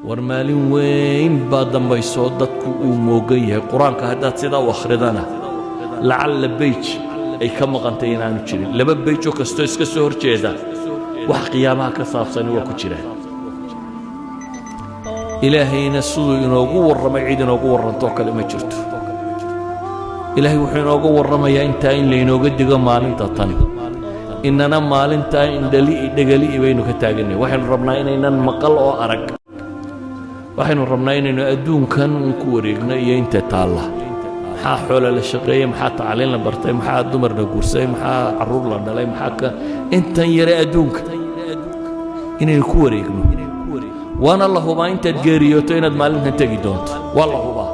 warmaalin weyn baa dambayso dadku uu moogan yahay quraanka haddaad sidaa u akhridana lacalla bayj ay ka maqantay inaanu jirin laba bayj oo kastoo iska soo horjeeda wax qiyaamaha ka saabsan waa ku jira ilaahayna siduu inoogu warramay cid inoogu warranto kale ma jirto ilaahay wuxuu inooga warramayaa intaa in laynooga digo maalinta tan inana maalintaa indhali dhagali baynu ka taaganay waxaynu rabnaa inaynan maqal oo arag waxaynu rabnaa inaynu adduunkan ku wareegno iyo inta taalla maxaa xoolo la shaqeeyay maxaa tacliin la bartay maxaa dumar la guursay maxaa caruur la dhalay maxaa ka intan yare adduunka inaynu ku wareegno waana la hubaa intaad geeriyooto inaad maalintan tegi doonto waa la hubaa